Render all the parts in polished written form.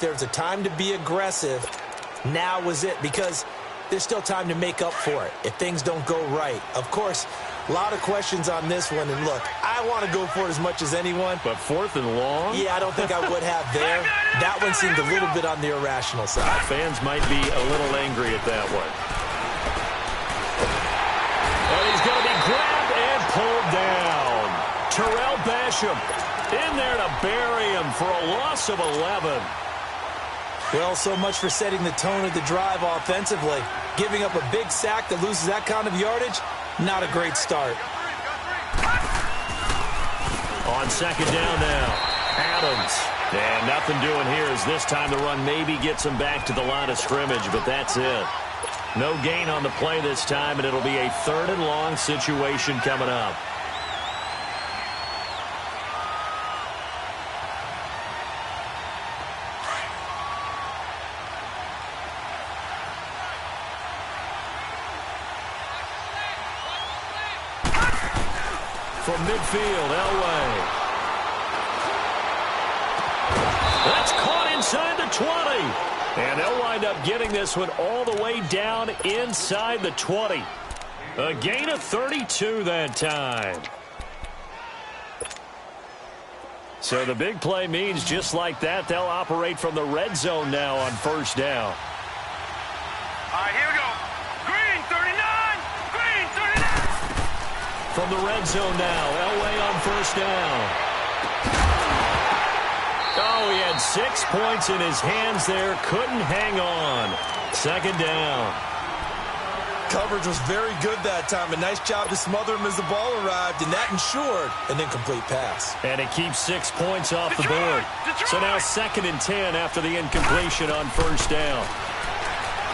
there's a time to be aggressive, now was it, because there's still time to make up for it if things don't go right. Of course, a lot of questions on this one, and look, I want to go for it as much as anyone. But 4th and long? Yeah, I don't think I would have there. That one seemed a little bit on the irrational side. Fans might be a little angry at that one. And he's going to be grabbed and pulled down. Terrell Basham in there to bury him for a loss of 11. Well, so much for setting the tone of the drive offensively. Giving up a big sack that loses that kind of yardage, not a great start. On 2nd down now, Adams. And nothing doing here as this time the run maybe gets him back to the line of scrimmage, but that's it. No gain on the play this time, and it'll be a 3rd and long situation coming up. From midfield, Elway. That's caught inside the 20. And they'll wind up getting this one all the way down inside the 20. A gain of 32 that time. So the big play means just like that, they'll operate from the red zone now on 1st down. All right, here we go. Green, 39. Green, 39. From the red zone now, Elway on 1st down. Oh, he had 6 points in his hands there. Couldn't hang on. 2nd down. Coverage was very good that time. A nice job to smother him as the ball arrived, and that ensured an incomplete pass. And it keeps 6 points off the board. So now 2nd and 10 after the incompletion on 1st down.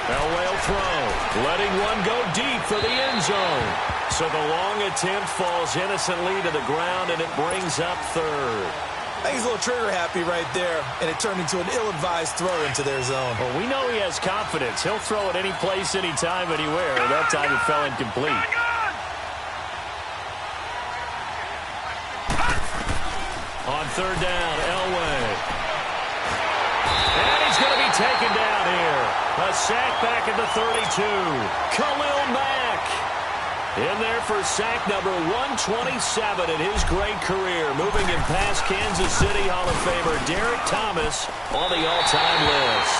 Elway will throw, letting one go deep for the end zone. So the long attempt falls innocently to the ground, and it brings up 3rd. I think he's a little trigger happy right there, and it turned into an ill-advised throw into their zone. Well, we know he has confidence. He'll throw it any place, anytime, anywhere. That time it fell incomplete. On 3rd down, Elway. And he's going to be taken down here. A sack back at the 32. Khalil Mack in there for sack number 127 in his great career. Moving him past Kansas City Hall of Famer Derek Thomas on the all-time list.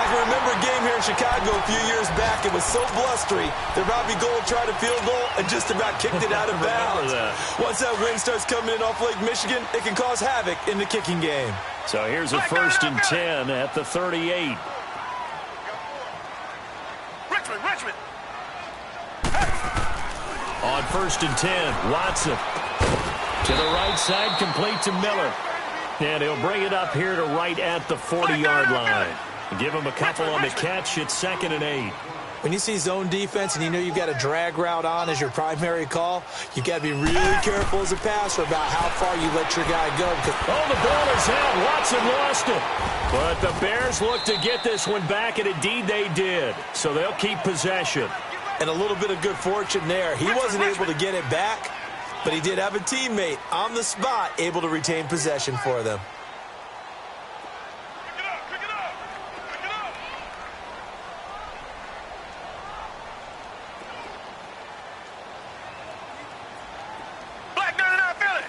I can remember a game here in Chicago a few years back. It was so blustery that Robbie Gould tried a field goal and just about kicked it out of bounds. Once that wind starts coming in off Lake Michigan, it can cause havoc in the kicking game. So here's a 1st and 10 at the 38. Richmond. On 1st and 10, Watson to the right side, complete to Miller. And he'll bring it up here to right at the 40-yard line. Give him a couple on the catch. It's 2nd and 8. When you see zone defense and you know you've got a drag route on as your primary call, you've got to be really careful as a passer about how far you let your guy go. Oh, the ball is out. Watson lost it. But the Bears look to get this one back, and indeed they did. So they'll keep possession. And a little bit of good fortune there. He wasn't able to get it back, but he did have a teammate on the spot able to retain possession for them. Black 99 Philly.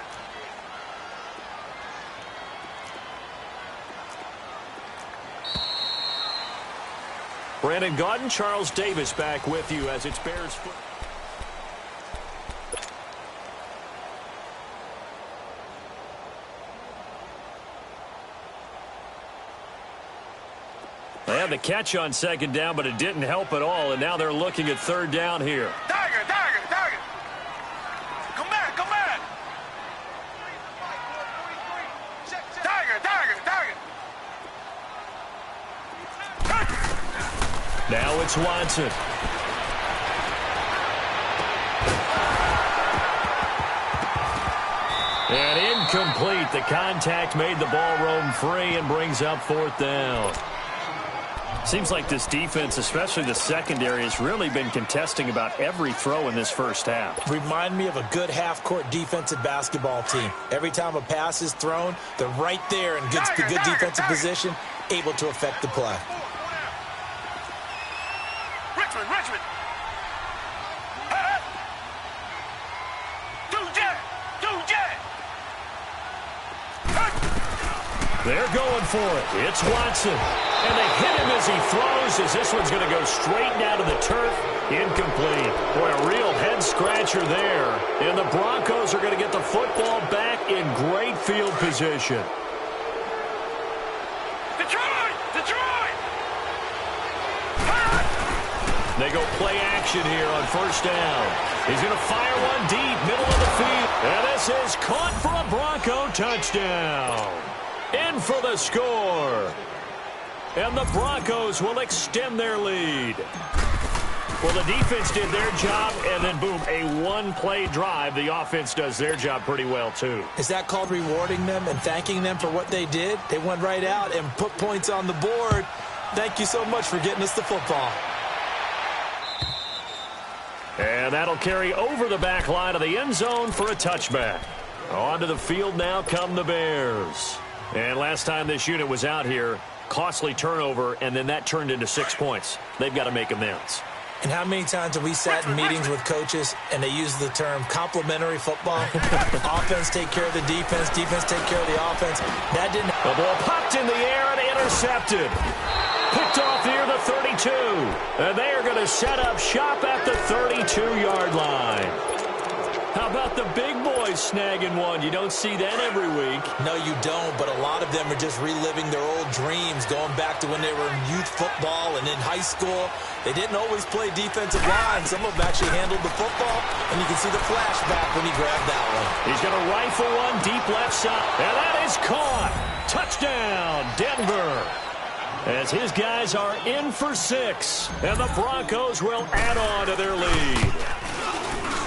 Brandon Gaudin, Charles Davis back with you as it's Bears football. They had the catch on 2nd down, but it didn't help at all, and now they're looking at 3rd down here. Tiger. Come back. Tiger. Now it's Watson. And incomplete. The contact made the ball roam free and brings up 4th down. Seems like this defense, especially the secondary, has really been contesting about every throw in this first half. Remind me of a good half-court defensive basketball team. Every time a pass is thrown, they're right there in good defensive position, able to affect the play. Richmond. They're going for it. It's Watson. And they hit him as he throws, as this one's going to go straight down to the turf. Incomplete. Boy, a real head-scratcher there. And the Broncos are going to get the football back in great field position. Detroit! They go play action here on first down. He's going to fire one deep, middle of the field. And this is caught for a Bronco touchdown. In for the score. And the Broncos will extend their lead. Well, the defense did their job, and then, boom, a one-play drive. The offense does their job pretty well, too. Is that called rewarding them and thanking them for what they did? They went right out and put points on the board. Thank you so much for getting us the football. And that'll carry over the back line of the end zone for a touchback. Onto the field now come the Bears. And last time this unit was out here, costly turnover, and then that turned into 6 points. They've got to make amends. And how many times have we sat in meetings with coaches and they use the term complementary football? Offense take care of the defense, defense take care of the offense. That didn't happen. The ball popped in the air and intercepted. Picked off near the 32. And they are going to set up shop at the 32-yard line. How about the big boys snagging one? You don't see that every week. No, you don't, but a lot of them are just reliving their old dreams, going back to when they were in youth football and in high school. They didn't always play defensive line. Some of them actually handled the football, and you can see the flashback when he grabbed that one. He's going to rifle one deep left side, and that is caught. Touchdown, Denver. As his guys are in for 6, and the Broncos will add on to their lead.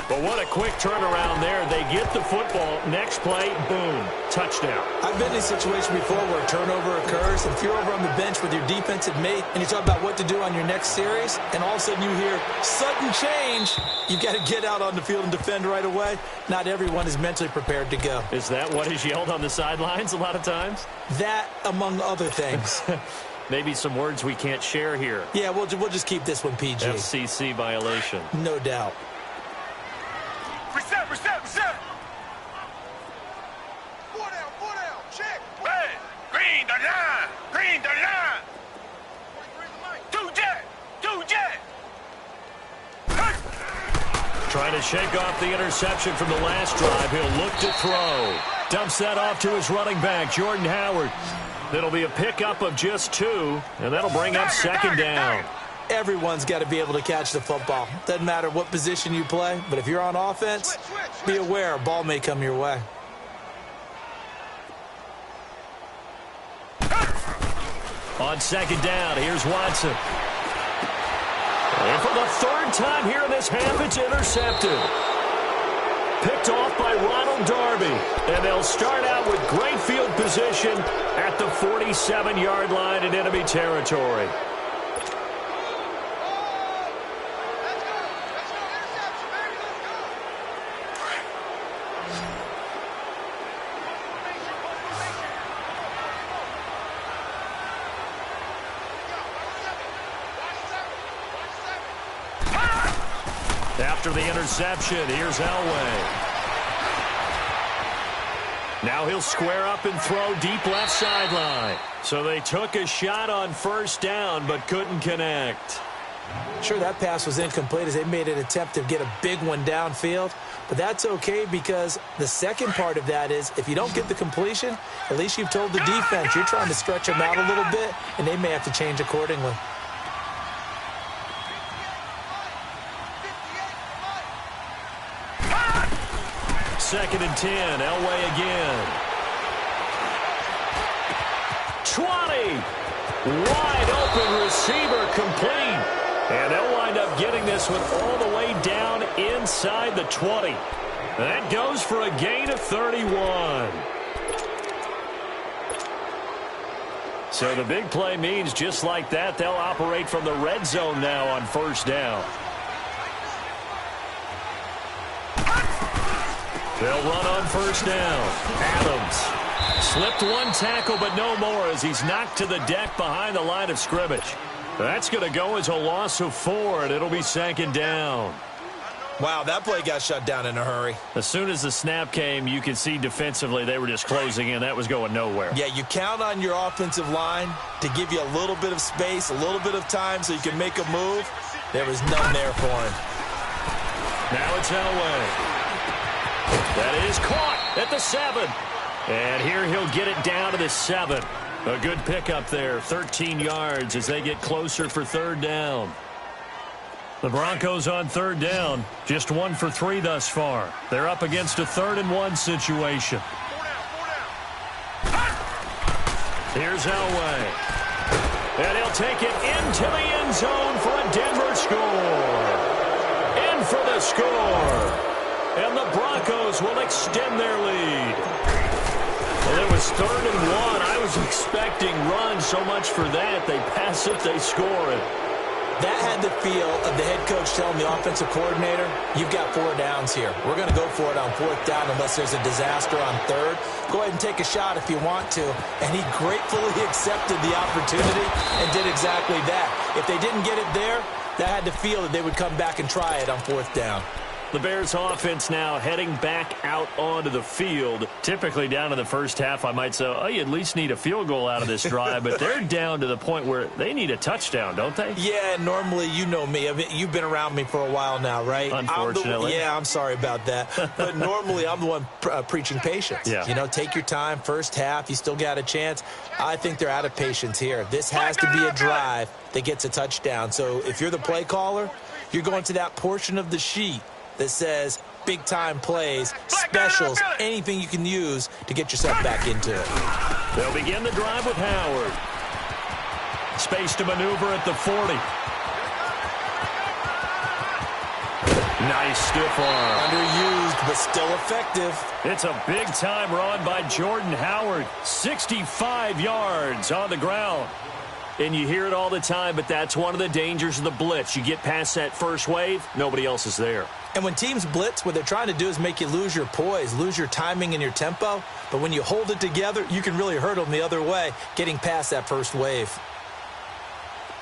But what a quick turnaround there. They get the football. Next play, boom, touchdown. I've been in a situation before where a turnover occurs. If you're over on the bench with your defensive mate and you talk about what to do on your next series, and all of a sudden you hear sudden change, you've got to get out on the field and defend right away. Not everyone is mentally prepared to go. Is that what is yelled on the sidelines a lot of times? That, among other things. Maybe some words we can't share here. Yeah, we'll just keep this one PG. FCC violation. No doubt. Reset. Four down, check. Hey, green, the line. 2 jet. Trying to shake off the interception from the last drive. He'll look to throw. Dumps that off to his running back, Jordan Howard. It'll be a pickup of just 2, and that'll bring up second down. Everyone's got to be able to catch the football. Doesn't matter what position you play, but if you're on offense, be aware a ball may come your way. On second down, here's Watson. And for the 3rd time here in this half, it's intercepted. Picked off by Ronald Darby. And they'll start out with great field position at the 47-yard line in enemy territory. After the interception, here's Elway. Now he'll square up and throw deep left sideline. So they took a shot on first down, but couldn't connect. Sure, that pass was incomplete as they made an attempt to get a big one downfield. But that's okay because the second part of that is if you don't get the completion, at least you've told the defense you're trying to stretch them out a little bit, and they may have to change accordingly. Second and 10, Elway again. 20. Wide open receiver complete. And they'll wind up getting this one all the way down inside the 20. That goes for a gain of 31. So the big play means just like that, they'll operate from the red zone now on first down. They'll run on first down. Adams Slipped one tackle, but no more as he's knocked to the deck behind the line of scrimmage. That's going to go as a loss of 4, and it'll be 2nd down. Wow, that play got shut down in a hurry. As soon as the snap came, you could see defensively they were just closing in. That was going nowhere. Yeah, you count on your offensive line to give you a little bit of space, a little bit of time so you can make a move. There was none there for him. Now it's Elway. That is caught at the 7. And here he'll get it down to the 7. A good pickup there, 13 yards as they get closer for 3rd down. The Broncos on 3rd down, just 1 for 3 thus far. They're up against a 3rd and 1 situation. Here's Elway. And he'll take it into the end zone for a Denver score. In for the score. And the Broncos will extend their lead. Well, it was 3rd and 1. I was expecting run so much for that. They pass it, they score it. That had the feel of the head coach telling the offensive coordinator, you've got 4 downs here. We're going to go for it on 4th down unless there's a disaster on 3rd. Go ahead and take a shot if you want to. And he gratefully accepted the opportunity and did exactly that. If they didn't get it there, that had the feel that they would come back and try it on 4th down. The Bears offense now heading back out onto the field. Typically down in the first half, I might say, oh, you at least need a field goal out of this drive. But they're down to the point where they need a touchdown, don't they? Yeah, normally, you know me. You've been around me for a while now, right? Unfortunately. I'm sorry about that. But normally, I'm the one preaching patience. Yeah. You know, take your time. First half, you still got a chance. I think they're out of patience here. This has to be a drive that gets a touchdown. So if you're the play caller, you're going to that portion of the sheet that says big-time plays, specials, anything you can use to get yourself back into it. They'll begin the drive with Howard. Space to maneuver at the 40. Nice stiff arm. Underused, but still effective. It's a big-time run by Jordan Howard. 65 yards on the ground. And you hear it all the time, but that's one of the dangers of the blitz. You get past that first wave, nobody else is there. And when teams blitz, what they're trying to do is make you lose your poise, lose your timing and your tempo. But when you hold it together, you can really hurt them the other way, getting past that first wave.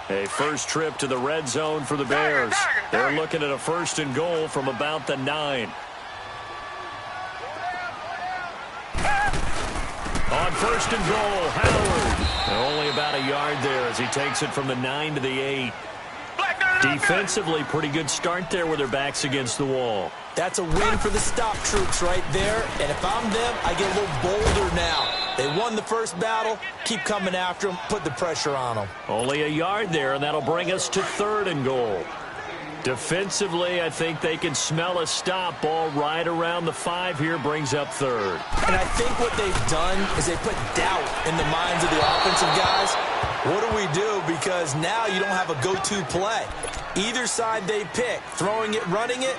A first trip to the red zone for the Bears. They're looking at a 1st and goal from about the 9. On 1st and goal, Howard. Only about a yard there as he takes it from the 9 to the 8. Defensively, pretty good start there with their backs against the wall. That's a win for the stop troops right there. And if I'm them, I get a little bolder now. They won the first battle. Keep coming after them. Put the pressure on them. Only a yard there, and that'll bring us to 3rd and goal. Defensively, I think they can smell a stop. Ball right around the 5 here, brings up 3rd. And I think what they've done is they put doubt in the minds of the offensive guys. What do we do? Because now you don't have a go-to play. Either side they pick, throwing it, running it,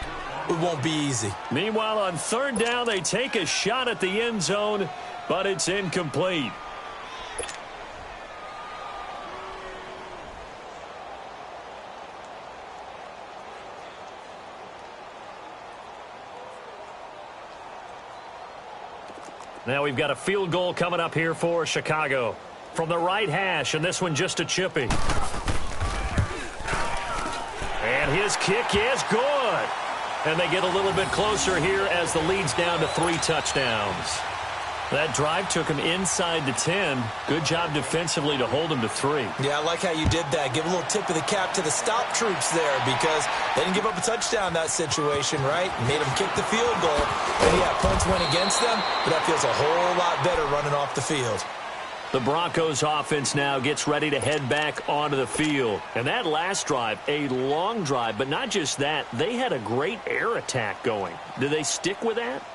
it won't be easy. Meanwhile, on 3rd down, they take a shot at the end zone, but it's incomplete. Now we've got a field goal coming up here for Chicago. From the right hash, and this one just a chippy. And his kick is good. And they get a little bit closer here as the lead's down to 3 touchdowns. That drive took him inside the 10. Good job defensively to hold him to 3. Yeah, I like how you did that. Give a little tip of the cap to the stop troops there because they didn't give up a touchdown in that situation, right? Made them kick the field goal. And yeah, points went against them, but that feels a whole lot better running off the field. The Broncos offense now gets ready to head back onto the field. And that last drive, a long drive, but not just that. They had a great air attack going. Do they stick with that?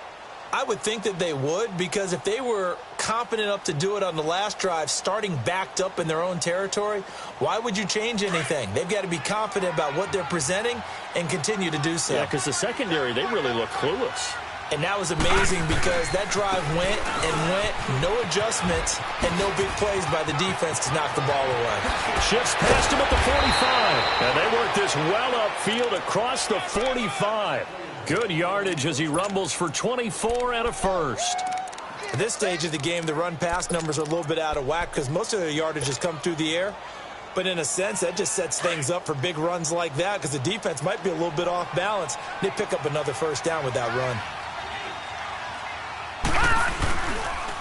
I would think that they would because if they were confident enough to do it on the last drive, starting backed up in their own territory, why would you change anything? They've got to be confident about what they're presenting and continue to do so. Yeah, because the secondary, they really look clueless. And that was amazing because that drive went and went, no adjustments, and no big plays by the defense to knock the ball away. Shifts past him at the 45. And they work this well upfield across the 45. Good yardage as he rumbles for 24 and a first. At this stage of the game, the run-pass numbers are a little bit out of whack because most of their yardage has come through the air. But in a sense, that just sets things up for big runs like that because the defense might be a little bit off balance. They pick up another first down with that run.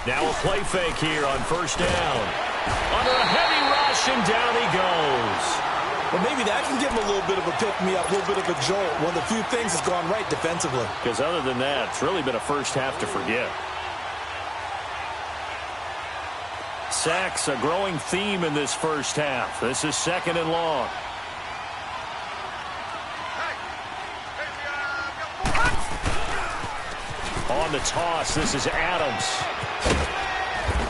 Now a play fake here on first down. Under a heavy rush, and down he goes. Well, maybe that can give him a little bit of a pick-me-up, a little bit of a jolt. One of the few things that's gone right defensively. Because other than that, it's really been a first half to forget. Sacks, a growing theme in this first half. This is 2nd and long. On the toss, this is Adams.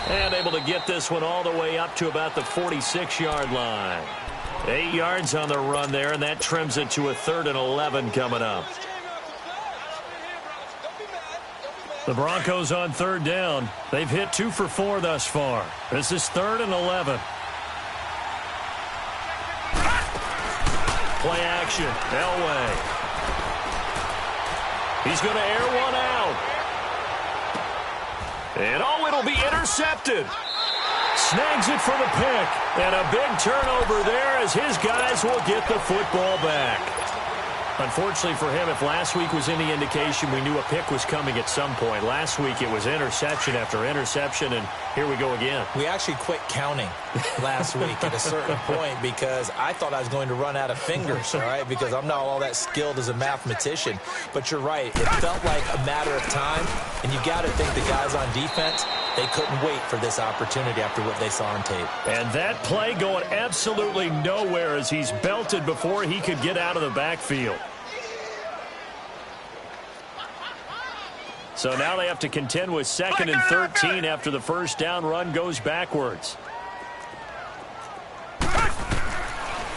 And able to get this one all the way up to about the 46-yard line. 8 yards on the run there, and that trims it to a 3rd and 11 coming up. The Broncos on 3rd down. They've hit 2 for 4 thus far. This is 3rd and 11. Play action. Elway. He's going to air one out. And it'll be intercepted. Snags it for the pick. And a big turnover there as his guys will get the football back. Unfortunately for him, if last week was any indication, we knew a pick was coming at some point. Last week it was interception after interception, and here we go again. We actually quit counting last week at a certain point because I thought I was going to run out of fingers, all right, because I'm not all that skilled as a mathematician. But you're right. It felt like a matter of time, and you got to think the guys on defense, they couldn't wait for this opportunity after what they saw on tape. And that play going absolutely nowhere as he's belted before he could get out of the backfield. So now they have to contend with 2nd and 13 after the first down run goes backwards.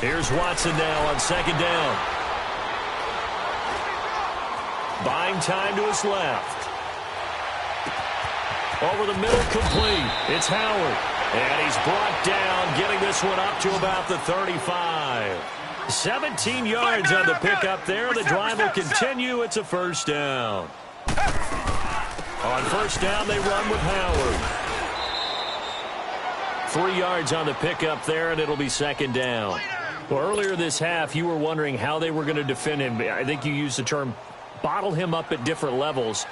Here's Watson now on 2nd down. Buying time to his left. Over the middle, complete. It's Howard. And he's brought down, getting this one up to about the 35. 17 yards on the pickup there. The drive will continue. It's a first down. On first down, they run with Howard. 3 yards on the pickup there, and it'll be 2nd down. Well, earlier this half, you were wondering how they were going to defend him. I think you used the term bottle him up at different levels.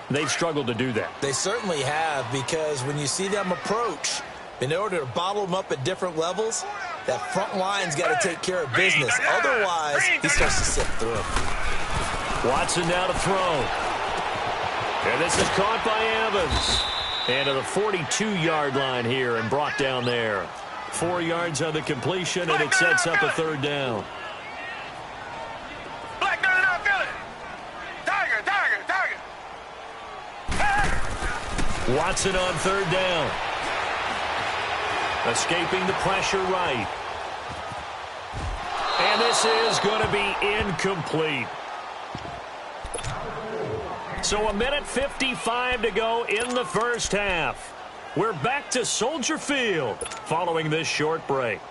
They've struggled to do that. They certainly have, because when you see them approach, in order to bottle them up at different levels, that front line's got to take care of business. Otherwise, he starts to slip through. Watson now to throw. And this is caught by Evans. And to the 42-yard line here and brought down there. 4 yards on the completion, and it sets up a 3rd down. Black gun out, Philly. Tiger, tiger, tiger. Watson on 3rd down. Escaping the pressure right. And this is going to be incomplete. So 1:55 to go in the first half. We're back to Soldier Field following this short break.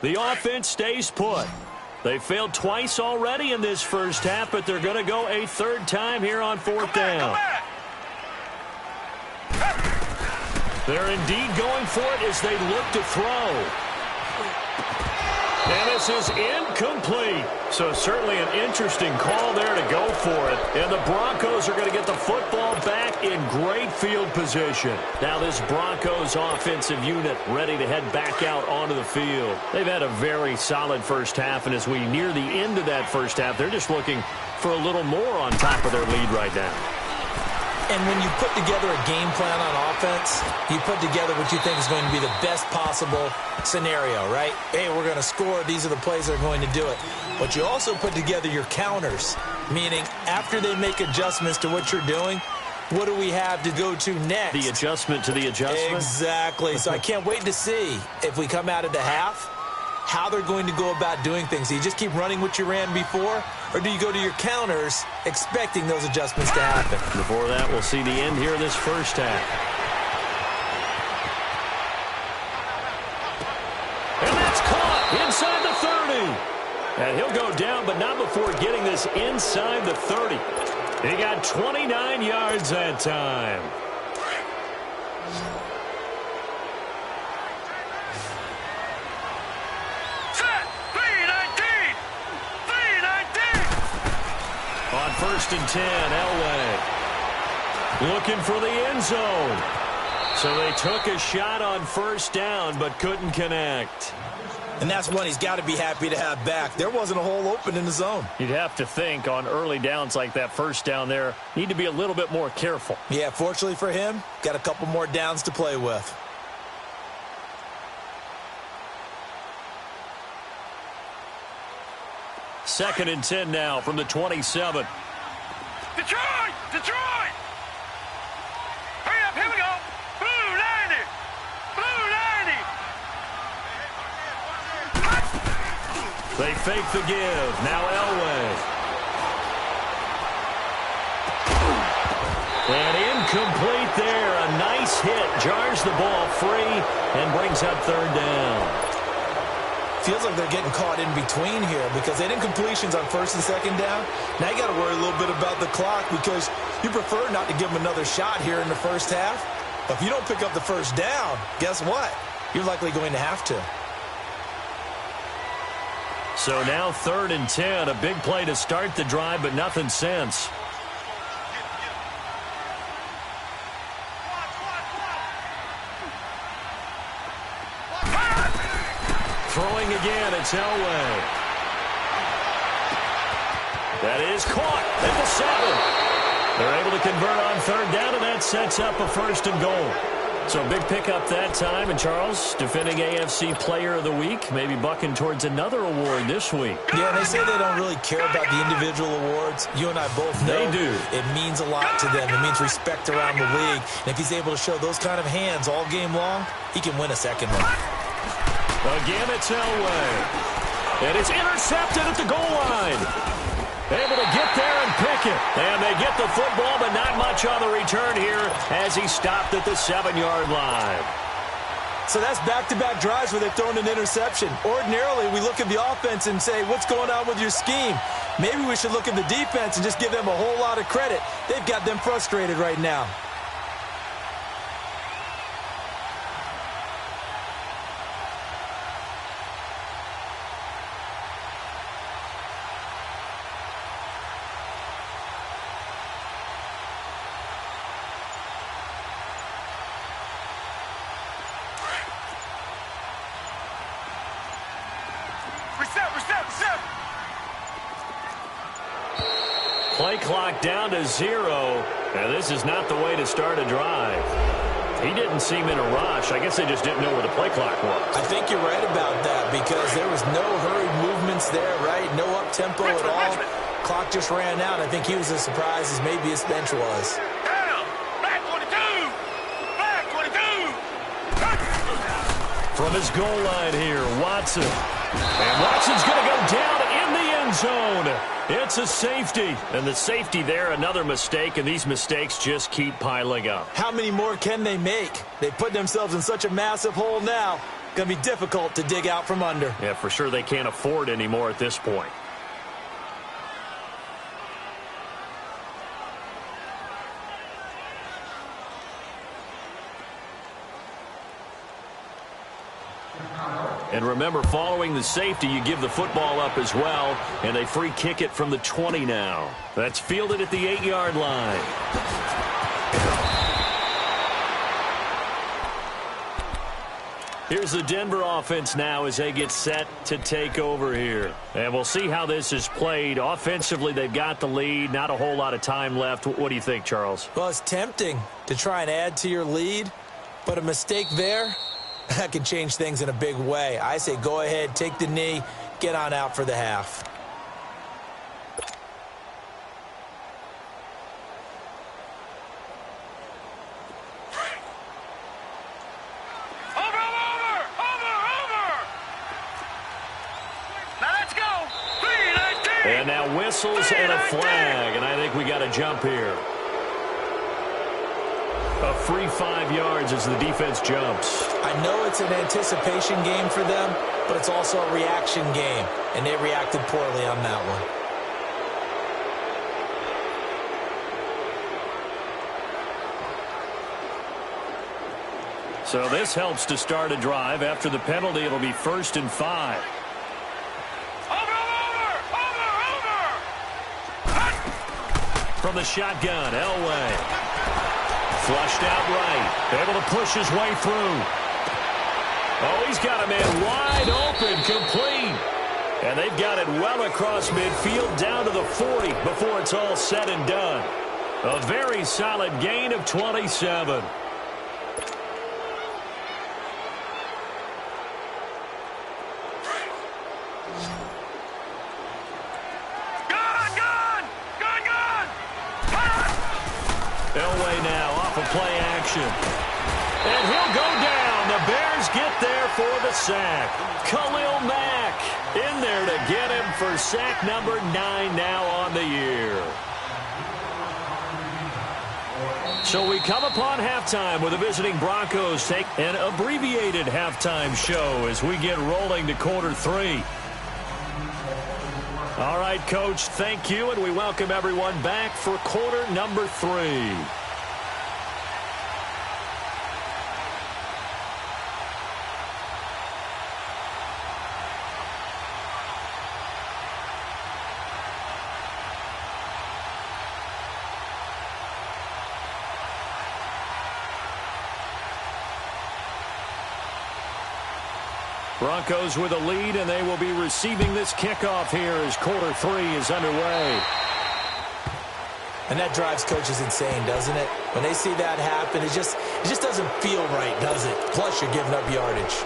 The offense stays put. They failed twice already in this first half, but they're going to go a 3rd time here on 4th down. They're indeed going for it as they look to throw. And this is incomplete. So certainly an interesting call there to go for it. And the Broncos are going to get the football back in great field position. Now this Broncos offensive unit ready to head back out onto the field. They've had a very solid first half, and as we near the end of that first half, they're just looking for a little more on top of their lead right now. And when you put together a game plan on offense, you put together what you think is going to be the best possible scenario, right? Hey, we're going to score. These are the plays that are going to do it. But you also put together your counters, meaning after they make adjustments to what you're doing, what do we have to go to next? The adjustment to the adjustment? Exactly. So I can't wait to see if we come out of the half, how they're going to go about doing things. Do you just keep running what you ran before, or do you go to your counters expecting those adjustments to happen? Before that, we'll see the end here of this first half. And that's caught inside the 30. And he'll go down, but not before getting this inside the 30. He got 29 yards that time. Set. 319. 319. On 1st and 10, Elway looking for the end zone. So they took a shot on 1st down but couldn't connect. And that's one he's got to be happy to have back. There wasn't a hole open in the zone. You'd have to think on early downs like that 1st down there, need to be a little bit more careful. Yeah, fortunately for him, got a couple more downs to play with. Second and 10 now from the 27. Detroit! Detroit! Hurry up, here we go! Blue 90! Blue 90! They fake the give. Now Elway. And incomplete there. A nice hit. Jars the ball free and brings up 3rd down. Feels like they're getting caught in between here because they had incompletions on 1st and 2nd down. Now you got to worry a little bit about the clock because you prefer not to give them another shot here in the 1st half. But if you don't pick up the 1st down, guess what? You're likely going to have to. So now 3rd and 10. A big play to start the drive, but nothing since. Throwing again, it's Elway. That is caught at the 7. They're able to convert on 3rd down, and that sets up a 1st and goal. So big pickup that time, and Charles, defending AFC Player of the Week, maybe bucking towards another award this week. Yeah, they say they don't really care about the individual awards. You and I both know They do. It means a lot to them. It means respect around the league. And if he's able to show those kind of hands all game long, he can win a second one. Again, it's Elway. And it's intercepted at the goal line. Able to get there and pick it. And they get the football, but not much on the return here as he stopped at the 7-yard line. So that's back-to-back drives where they've thrown an interception. Ordinarily, we look at the offense and say, what's going on with your scheme? Maybe we should look at the defense and just give them a whole lot of credit. They've got them frustrated right now. Reset. Play clock down to 0, and this is not the way to start a drive. He didn't seem in a rush. I guess they just didn't know where the play clock was. I think you're right about that because there was no hurried movements there, right? No up-tempo at all. Clock just ran out. I think he was as surprised as maybe his bench was. Down! Back 22! Back 22! From his goal line here, Watson. And Watson's going to go down in the end zone. It's a safety. And the safety there, another mistake, and these mistakes just keep piling up. How many more can they make? They put themselves in such a massive hole now. Going to be difficult to dig out from under. Yeah, for sure they can't afford any more at this point. And remember, following the safety, you give the football up as well, and they free kick it from the 20 now. That's fielded at the 8-yard line. Here's the Denver offense now as they get set to take over here. And we'll see how this is played. Offensively, they've got the lead. Not a whole lot of time left. What do you think, Charles? Well, it's tempting to try and add to your lead, but a mistake there, that can change things in a big way. I say go ahead, take the knee, get on out for the half. Over! Now let's go! 3-19! And now whistles and a flag, and I think we got a jump here. A free 5 yards as the defense jumps. I know it's an anticipation game for them, but it's also a reaction game, and they reacted poorly on that one. So this helps to start a drive. After the penalty, it'll be 1st and 5. From the shotgun, Elway. Flushed out right. Able to push his way through. Oh, he's got a man wide open, complete. And they've got it well across midfield down to the 40 before it's all said and done. A very solid gain of 27. Elway now off of play action. And he'll go down. The Bears get there for the sack. Khalil Mack in there to get him for sack number 9 now on the year. So we come upon halftime with the visiting Broncos take an abbreviated halftime show as we get rolling to quarter 3. All right, Coach, thank you, and we welcome everyone back for quarter number 3. Broncos with a lead, and they will be receiving this kickoff here as quarter 3 is underway. And that drives coaches insane, doesn't it? When they see that happen, it just doesn't feel right, does it? Plus, you're giving up yardage.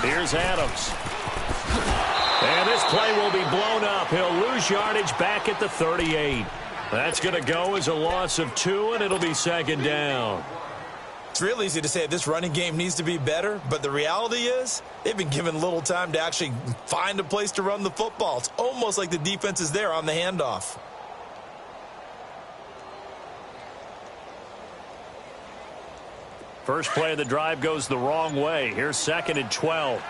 Here's Adams. And this play will be blown up. He'll lose yardage back at the 38. That's going to go as a loss of 2, and it'll be 2nd down. It's real easy to say this running game needs to be better, but the reality is they've been given little time to actually find a place to run the football. It's almost like the defense is there on the handoff. First play of the drive goes the wrong way. Here's 2nd and 12.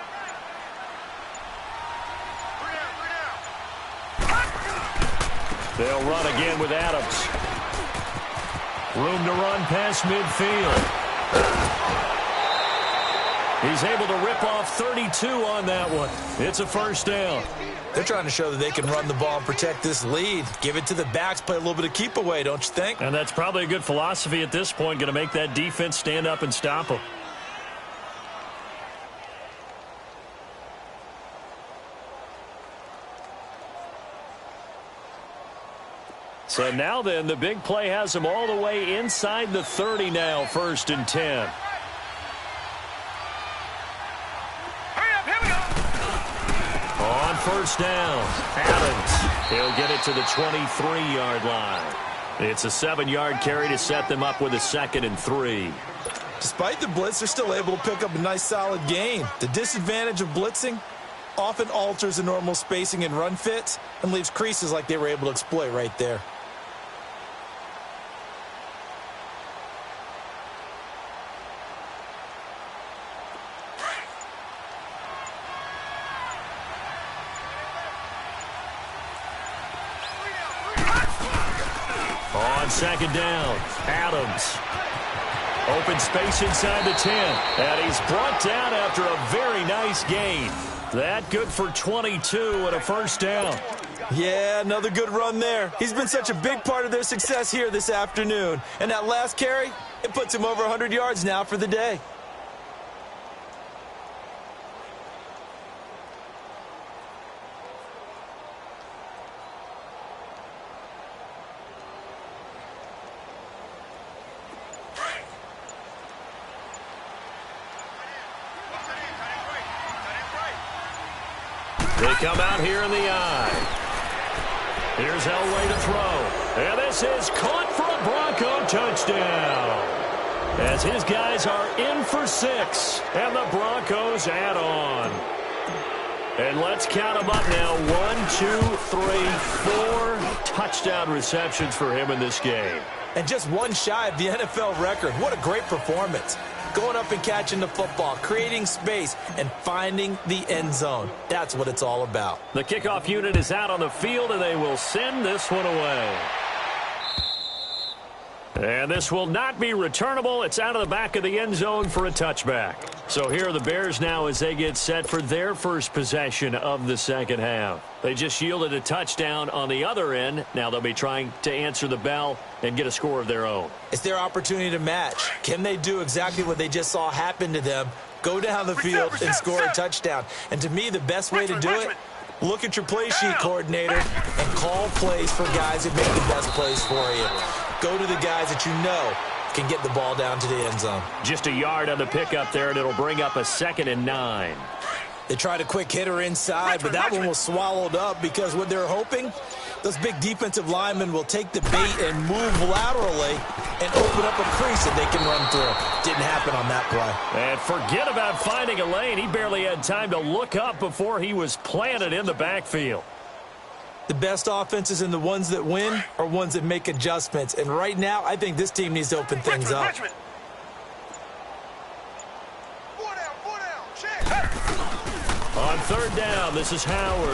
They'll run again with Adams. Room to run past midfield. He's able to rip off 32 on that one. It's a 1st down. They're trying to show that they can run the ball and protect this lead. Give it to the backs, play a little bit of keep away, don't you think? And that's probably a good philosophy at this point, going to make that defense stand up and stop them. So now then, the big play has them all the way inside the 30 now, 1st and 10. On 1st down, Adams. He'll get it to the 23-yard line. It's a 7-yard carry to set them up with a 2nd and 3. Despite the blitz, they're still able to pick up a nice solid gain. The disadvantage of blitzing often alters the normal spacing and run fits and leaves creases like they were able to exploit right there. On 2nd down, Adams. Open space inside the 10. And he's brought down after a very nice gain. That good for 22 and a 1st down. Yeah, another good run there. He's been such a big part of their success here this afternoon. And that last carry, it puts him over 100 yards now for the day. They come out here in the eye. Here's Elway to throw. And this is caught for a Bronco touchdown. As his guys are in for 6. And the Broncos add on. And let's count them up now. 1, 2, 3, 4 touchdown receptions for him in this game. And just one shy of the NFL record. What a great performance. Going up and catching the football, creating space, and finding the end zone. That's what it's all about. The kickoff unit is out on the field, and they will send this one away. And this will not be returnable. It's out of the back of the end zone for a touchback. So here are the Bears now as they get set for their first possession of the second half. They just yielded a touchdown on the other end. Now they'll be trying to answer the bell and get a score of their own. It's their opportunity to match. Can they do exactly what they just saw happen to them? Go down the field and score a touchdown. And to me, the best way to do it, look at your play sheet coordinator and call plays for guys that make the best plays for you. Go to the guys that you know can get the ball down to the end zone. Just a yard on the pickup there, and it'll bring up a 2nd and 9. They tried a quick hitter inside, but that one was swallowed up because what they're hoping, those big defensive linemen will take the bait and move laterally and open up a crease that they can run through. Didn't happen on that play. And forget about finding a lane. He barely had time to look up before he was planted in the backfield. The best offenses and the ones that win are ones that make adjustments. And right now, I think this team needs to open things up. On 3rd down, this is Howard.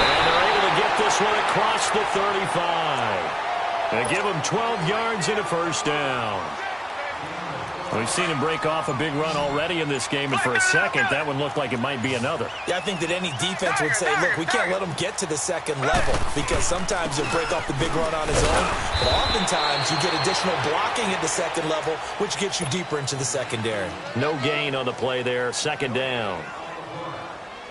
And they're able to get this one across the 35. They give him 12 yards and a first down. We've seen him break off a big run already in this game, and for a second, that one looked like it might be another. Yeah, I think that any defense would say, look, we can't let him get to the second level because sometimes he'll break off the big run on his own, but oftentimes you get additional blocking at the second level, which gets you deeper into the secondary. No gain on the play there, 2nd down.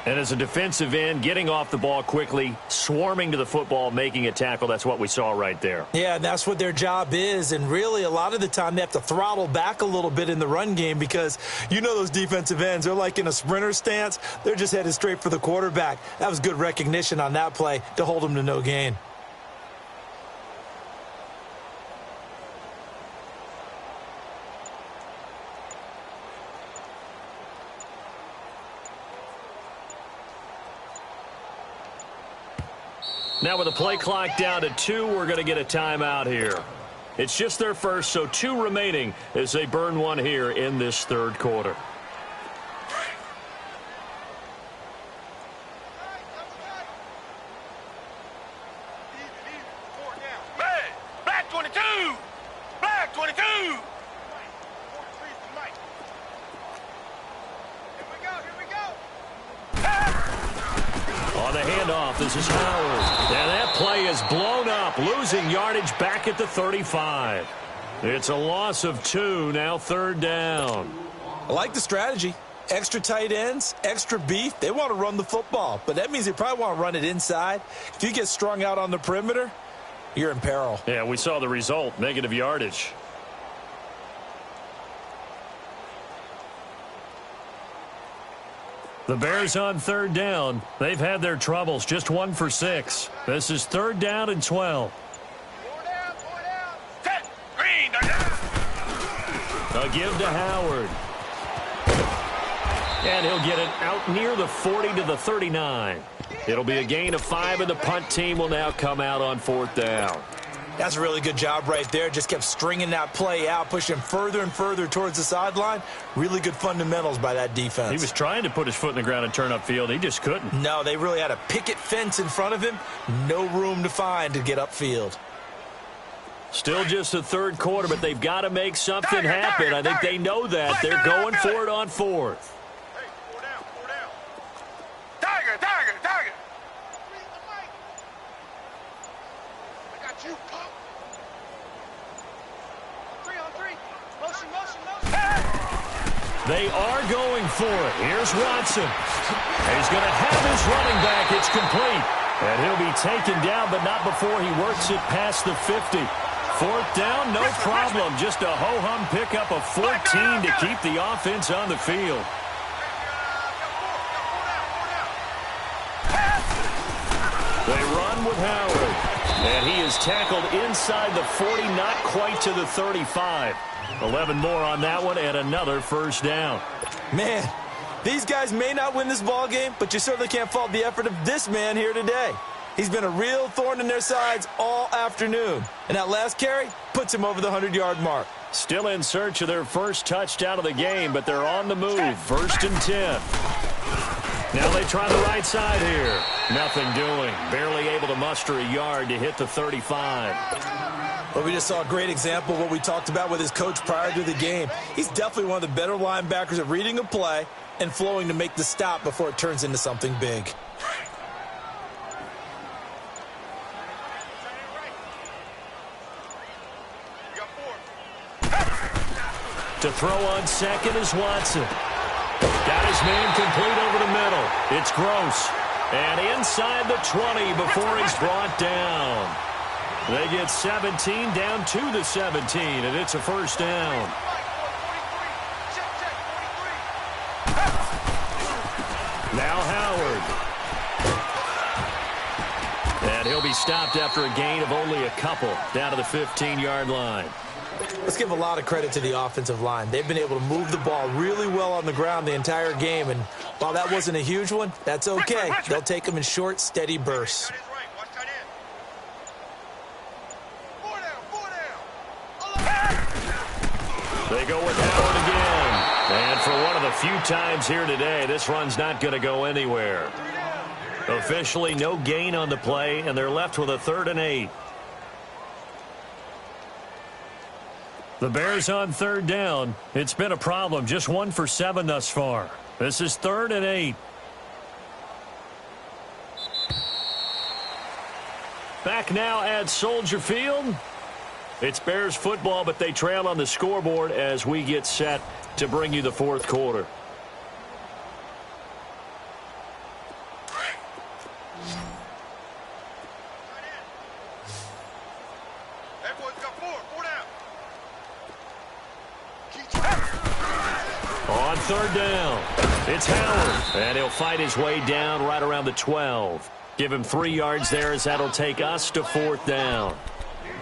And as a defensive end, getting off the ball quickly, swarming to the football, making a tackle, that's what we saw right there. Yeah, and that's what their job is. And really, a lot of the time, they have to throttle back a little bit in the run game because you know those defensive ends, they're like in a sprinter stance. They're just headed straight for the quarterback. That was good recognition on that play to hold them to no gain. Now with the play clock down to 2, we're going to get a timeout here. It's just their first, so 2 remaining as they burn one here in this 3rd quarter. Black 22! Black 22! On the handoff, this is Howard. And that play is blown up, losing yardage back at the 35. It's a loss of 2, now 3rd down. I like the strategy. Extra tight ends, extra beef. They want to run the football, but that means they probably want to run it inside. If you get strung out on the perimeter, you're in peril. Yeah, we saw the result, negative yardage. The Bears on 3rd down. They've had their troubles, just 1 for 6. This is 3rd down and 12. A give to Howard. And he'll get it out near the 40 to the 39. It'll be a gain of 5, and the punt team will now come out on 4th down. That's a really good job right there. Just kept stringing that play out, pushing him further and further towards the sideline. Really good fundamentals by that defense. He was trying to put his foot in the ground and turn upfield. He just couldn't. No, they really had a picket fence in front of him. No room to find to get upfield. Still just the 3rd quarter, but they've got to make something happen. I think they know that. They're going for it on 4th. Tiger! They are going for it. Here's Watson. He's going to have his running back. It's complete. And he'll be taken down, but not before he works it past the 50. 4th down, no problem. Just a ho-hum pickup of 14 to keep the offense on the field. They run with Howard. And he is tackled inside the 40, not quite to the 35. 11 more on that one and another 1st down. Man, These guys may not win this ball game, but you certainly can't fault the effort of this man here today. He's been a real thorn in their sides all afternoon. And that last carry puts him over the 100-yard mark. Still in search of their first touchdown of the game, but they're on the move. 1st and 10. Now they try the right side here. Nothing doing. Barely able to muster a yard to hit the 35. Well, we just saw a great example of what we talked about with his coach prior to the game. He's definitely one of the better linebackers at reading a play and flowing to make the stop before it turns into something big. To throw on second is Watson. Got his man complete over the middle. It's Gross. And inside the 20 before he's brought down. They get 17 down to the 17, and it's a first down. Now Howard. And he'll be stopped after a gain of only a couple down to the 15-yard line. Let's give a lot of credit to the offensive line. They've been able to move the ball really well on the ground the entire game, and while that wasn't a huge one, that's okay. They'll take them in short, steady bursts. They go with Howard again. And for one of the few times here today, this run's not going to go anywhere. Officially, no gain on the play, and they're left with a 3rd and 8. The Bears on 3rd down. It's been a problem. Just 1 for 7 thus far. This is 3rd and 8. Back now at Soldier Field. It's Bears football, but they trail on the scoreboard as we get set to bring you the 4th quarter. On 3rd down, it's Howard, and he'll fight his way down right around the 12. Give him 3 yards there as that'll take us to 4th down.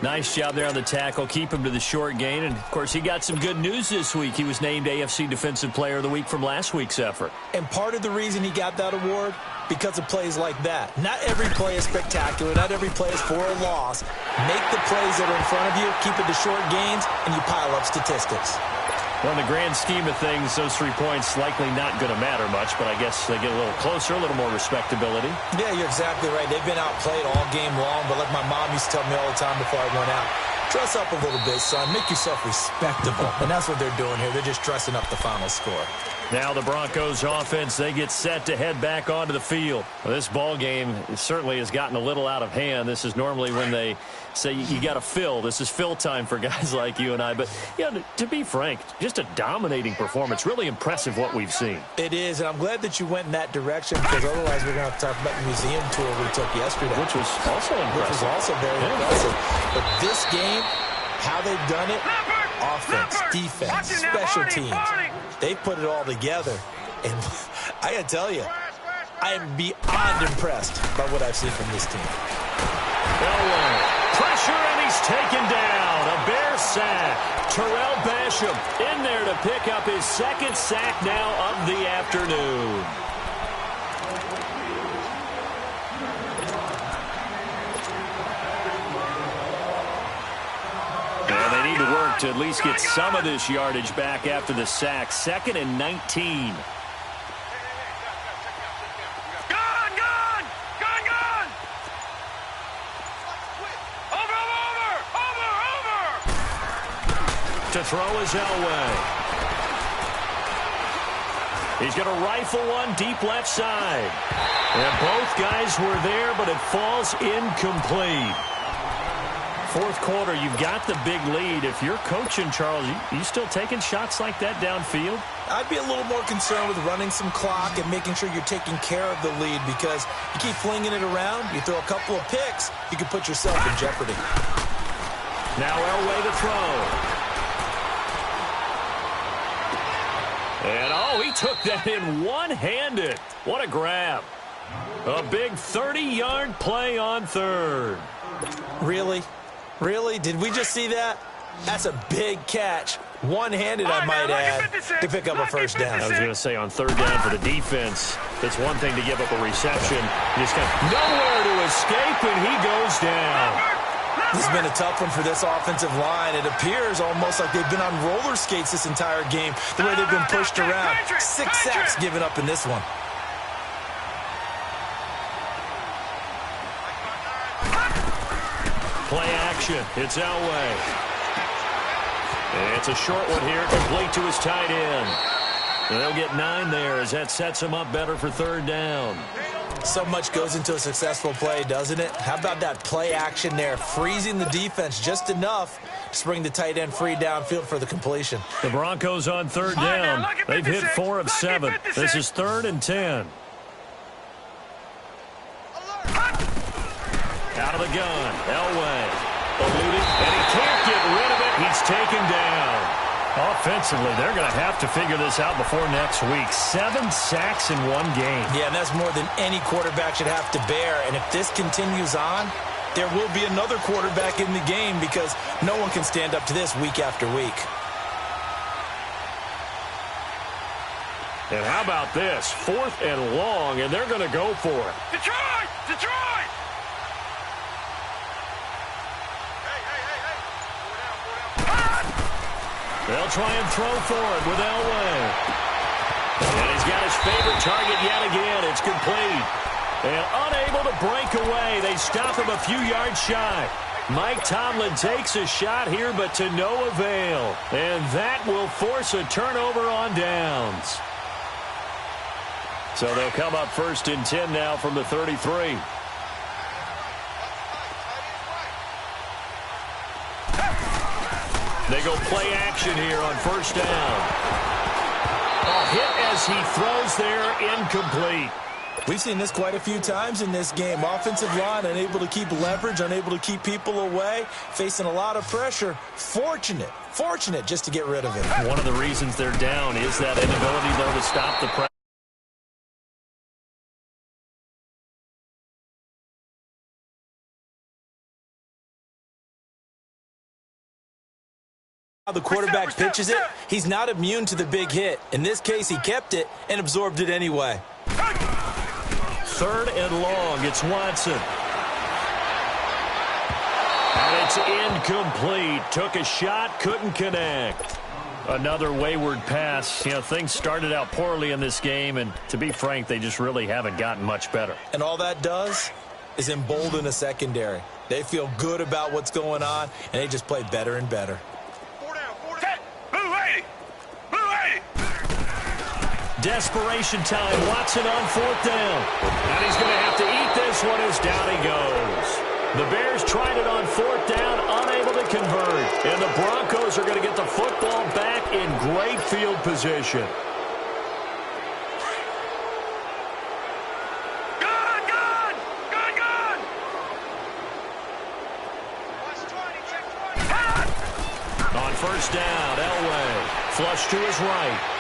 Nice job there on the tackle. Keep him to the short gain. And, of course, he got some good news this week. He was named AFC Defensive Player of the Week from last week's effort. And part of the reason he got that award, because of plays like that. Not every play is spectacular. Not every play is for a loss. Make the plays that are in front of you, keep it to short gains, and you pile up statistics. Well, in the grand scheme of things, those 3 points likely not going to matter much, but I guess they get a little closer, a little more respectability. Yeah, you're exactly right. They've been outplayed all game long, but like my mom used to tell me all the time before I went out, dress up a little bit, son. Make yourself respectable. And that's what they're doing here. They're just dressing up the final score. Now the Broncos offense, they get set to head back onto the field. Well, this ball game certainly has gotten a little out of hand. This is normally when they say you got to fill. This is fill time for guys like you and I. But, you know, to be frank, just a dominating performance. Really impressive what we've seen. It is, and I'm glad that you went in that direction because otherwise we're going to have to talk about the museum tour we took yesterday. Which was also impressive. Which was also very impressive. But this game, how they've done it, offense, defense, special teams, they've put it all together. And I got to tell you, I am beyond impressed by what I've seen from this team. Pressure, and he's taken down. A Bear sack. Terrell Basham in there to pick up his 2nd sack now of the afternoon. And they need to work to at least get some of this yardage back after the sack. 2nd and 19. To throw is Elway. He's going to rifle one deep left side. And both guys were there, but it falls incomplete. 4th quarter, you've got the big lead. If you're coaching, Charles, you still taking shots like that downfield? I'd be a little more concerned with running some clock and making sure you're taking care of the lead because you keep flinging it around, you throw a couple of picks, you can put yourself in jeopardy. Now Elway to throw. And, oh, he took that in one-handed. What a grab. A big 30-yard play on 3rd. Really? Really? Did we just see that? That's a big catch One-handed, I might add, to pick up a first down. I was going to say on third down for the defense, it's one thing to give up a reception. He's got nowhere to escape, and he goes down. This has been a tough one for this offensive line. It appears almost like they've been on roller skates this entire game, the way they've been pushed around. 6 sacks given up in this one. Play action. It's Elway. It's a short one here, complete to his tight end. And they'll get 9 there as that sets him up better for third down. So much goes into a successful play, doesn't it? How about that play action there, freezing the defense just enough to bring the tight end free downfield for the completion. The Broncos on third down. They've hit 4 of 7. This is 3rd and 10. Out of the gun, Elway. Eluded, and he can't get rid of it. He's taken down. Offensively, they're going to have to figure this out before next week. 7 sacks in one game. Yeah, and that's more than any quarterback should have to bear. And if this continues on, there will be another quarterback in the game because no one can stand up to this week after week. And how about this? 4th and long, and they're going to go for it. Detroit! Detroit! They'll try and throw for it with Elway. And he's got his favorite target yet again. It's complete. And unable to break away. They stop him a few yards shy. Mike Tomlin takes a shot here, but to no avail. And that will force a turnover on downs. So they'll come up 1st and 10 now from the 33. They go play action here on 1st down. A hit as he throws there, incomplete. We've seen this quite a few times in this game. Offensive line unable to keep leverage, unable to keep people away, facing a lot of pressure. Fortunate just to get rid of it. One of the reasons they're down is that inability, though, to stop the pressure. How the quarterback pitches it, he's not immune to the big hit. In this case, he kept it and absorbed it anyway. 3rd and long, it's Watson. And it's incomplete. Took a shot, couldn't connect. Another wayward pass. You know, things started out poorly in this game, and to be frank, they just really haven't gotten much better. And all that does is embolden a secondary. They feel good about what's going on, and they just play better and better. Desperation time. Watson on 4th down. And he's going to have to eat this one as down he goes. The Bears tried it on 4th down, unable to convert. And the Broncos are going to get the football back in great field position. On 1st down, Elway. Flush to his right.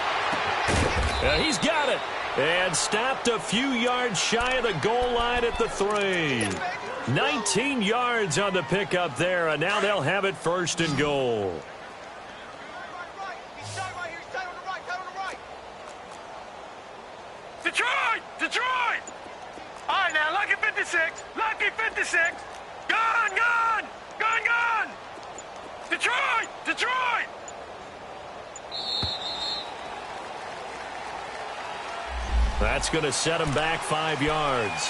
He's got it. And stopped a few yards shy of the goal line at the 3. 19 yards on the pickup there, and now they'll have it 1st and goal. Detroit! Detroit! All right, now, lucky 56. Lucky 56. Gun, gun! Gun, gun! Detroit! Detroit! That's going to set him back 5 yards.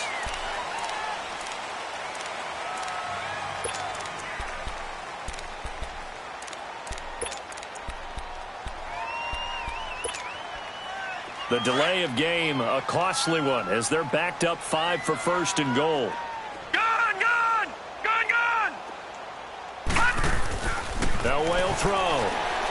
The delay of game, a costly one, as they're backed up 5 for 1st and goal. Gun, gun! Gun, gun! Elway will throw.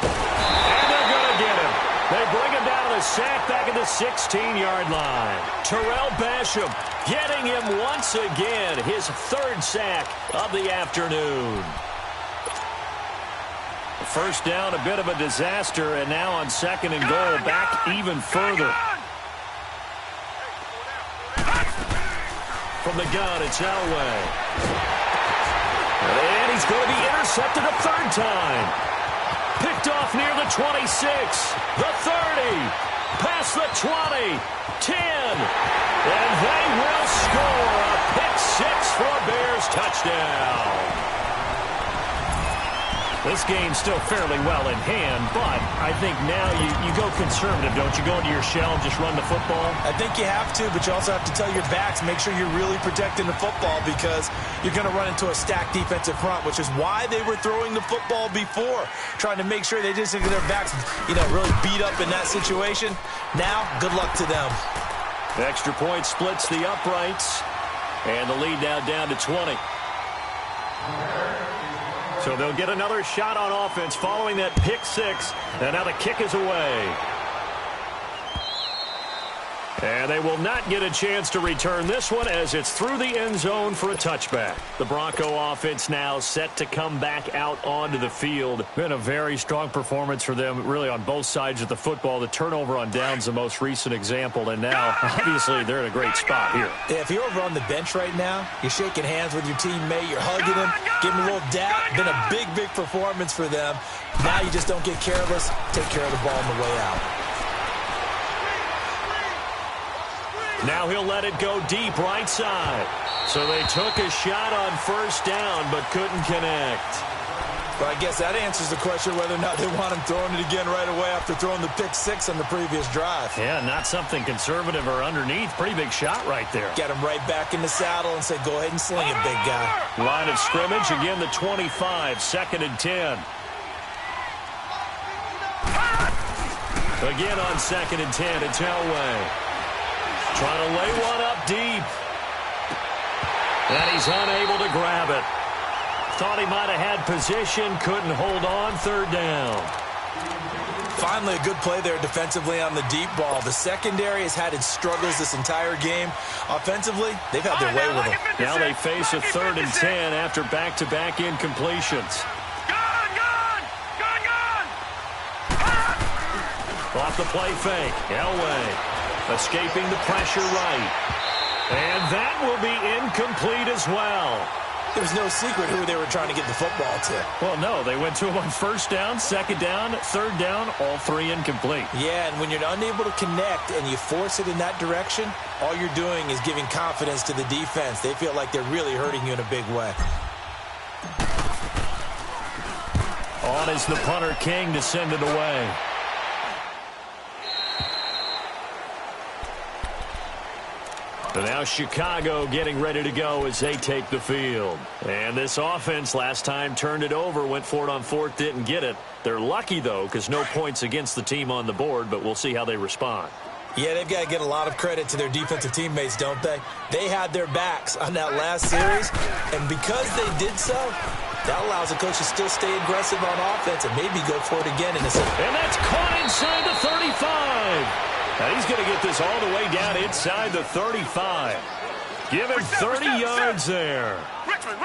And they're going to get him. They bring him down to a sack back at the 16-yard line. Terrell Basham getting him once again, his 3rd sack of the afternoon. 1st down, a bit of a disaster, and now on 2nd and goal, back even further. From the gun, it's Elway. And he's going to be intercepted a 3rd time. Picked off near the 26, the 30, past the 20, 10, and they will score a pick six for a Bears touchdown. This game's still fairly well in hand, but I think now you go conservative, don't you? Go into your shell and just run the football? I think you have to, but you also have to tell your backs, make sure you're really protecting the football because you're going to run into a stacked defensive front, which is why they were throwing the football before, trying to make sure they just get their backs, really beat up in that situation. Now, good luck to them. The extra point splits the uprights, and the lead now down to 20. So they'll get another shot on offense following that pick six. And now the kick is away. And they will not get a chance to return this one as it's through the end zone for a touchback. The Bronco offense now set to come back out onto the field. Been a very strong performance for them, really on both sides of the football. The turnover on downs, the most recent example. And now, obviously, they're in a great spot here. Yeah, if you're over on the bench right now, you're shaking hands with your teammate, you're hugging him, giving him a little dap. Been a big, big performance for them. Now you just don't get careless. Take care of the ball on the way out. Now he'll let it go deep right side. So they took a shot on first down but couldn't connect. Well, I guess that answers the question whether or not they want him throwing it again right away after throwing the pick six on the previous drive. Yeah, not something conservative or underneath. Pretty big shot right there. Get him right back in the saddle and say, go ahead and sling it, big guy. Line of scrimmage, again the 25, 2nd and 10. Again on 2nd and 10, it's Elway. Trying to lay one up deep. And he's unable to grab it. Thought he might have had position, couldn't hold on, 3rd down. Finally, a good play there defensively on the deep ball. The secondary has had its struggles this entire game. Offensively, they've had their way with them. Now they face a 3rd and 10 after back-to-back incompletions. Off the play fake, Elway. Escaping the pressure right. And that will be incomplete as well. There's no secret who they were trying to get the football to. Well, no, they went to him on 1st down, 2nd down, 3rd down, all 3 incomplete. Yeah, and when you're unable to connect and you force it in that direction, all you're doing is giving confidence to the defense. They feel like they're really hurting you in a big way. On is the punter King to send it away. And now Chicago getting ready to go as they take the field. And this offense last time turned it over, went for it on 4th, didn't get it. They're lucky, though, because no points against the team on the board, but we'll see how they respond. Yeah, they've got to get a lot of credit to their defensive teammates, don't they? They had their backs on that last series, and because they did so, that allows the coach to still stay aggressive on offense and maybe go for it again in the second. And that's caught inside the 35. Now he's going to get this all the way down inside the 35. Give him 30 yards there.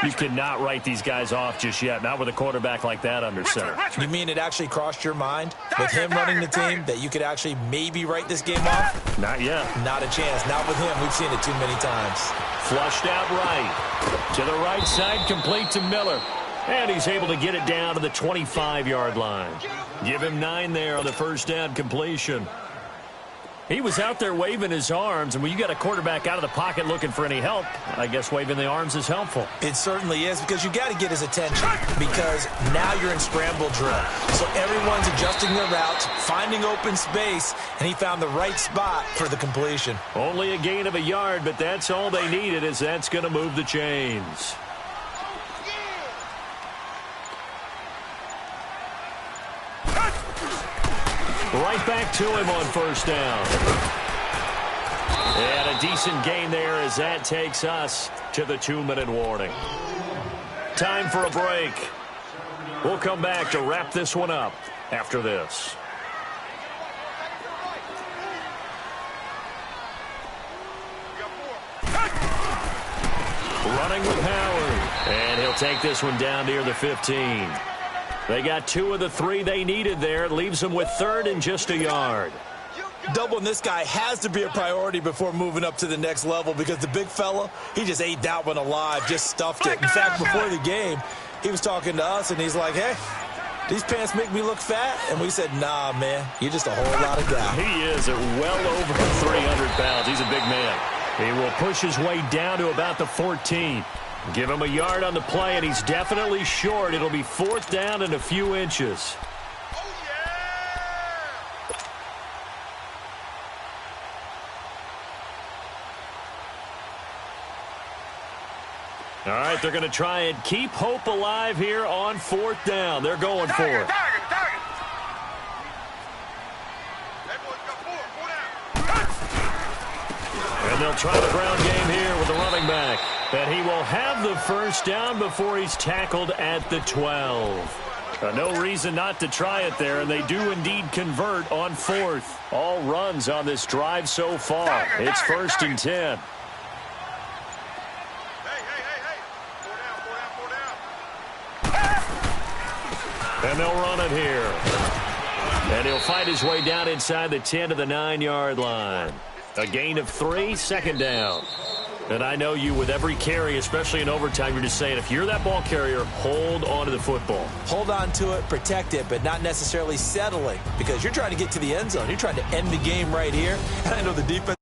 You cannot write these guys off just yet, not with a quarterback like that under center. You mean it actually crossed your mind with him running the team that you could actually maybe write this game off? Not yet. Not a chance. Not with him. We've seen it too many times. Flushed out right. To the right side, complete to Miller. And he's able to get it down to the 25-yard line. Give him 9 there on the 1st down completion. He was out there waving his arms, and when you got a quarterback out of the pocket looking for any help, I guess waving the arms is helpful. It certainly is, because you got to get his attention, because now you're in scramble drill. So everyone's adjusting their routes, finding open space, and he found the right spot for the completion. Only a gain of a yard, but that's all they needed, as that's going to move the chains. Right back to him on 1st down. And a decent gain there as that takes us to the 2-minute warning. Time for a break. We'll come back to wrap this one up after this. Running with Howard. And he'll take this one down near the 15. They got 2 of the 3 they needed there. Leaves them with 3rd and just a yard. Doubling this guy has to be a priority before moving up to the next level, because the big fella, he just ate that one alive, just stuffed it. In fact, before the game, he was talking to us, and he's like, hey, These pants make me look fat, and we said, nah, man, you're just a whole lot of guy. He is at well over 300 pounds. He's a big man. He will push his way down to about the 14. Give him a yard on the play, and he's definitely short. It'll be 4th down and a few inches. All right, they're going to try and keep hope alive here on 4th down. They're going for it. And they'll try the ground game here with the running back. And he will have the 1st down before he's tackled at the 12. No reason not to try it there, and they do indeed convert on 4th. All runs on this drive so far. It's 1st and 10. And they'll run it here. And he'll fight his way down inside the 10 to the 9-yard line. A gain of 3, 2nd down. And I know you, with every carry, especially in overtime, you're just saying, if you're that ball carrier, hold on to the football. Hold on to it, protect it, but not necessarily settling, because you're trying to get to the end zone. You're trying to end the game right here. And I know the defense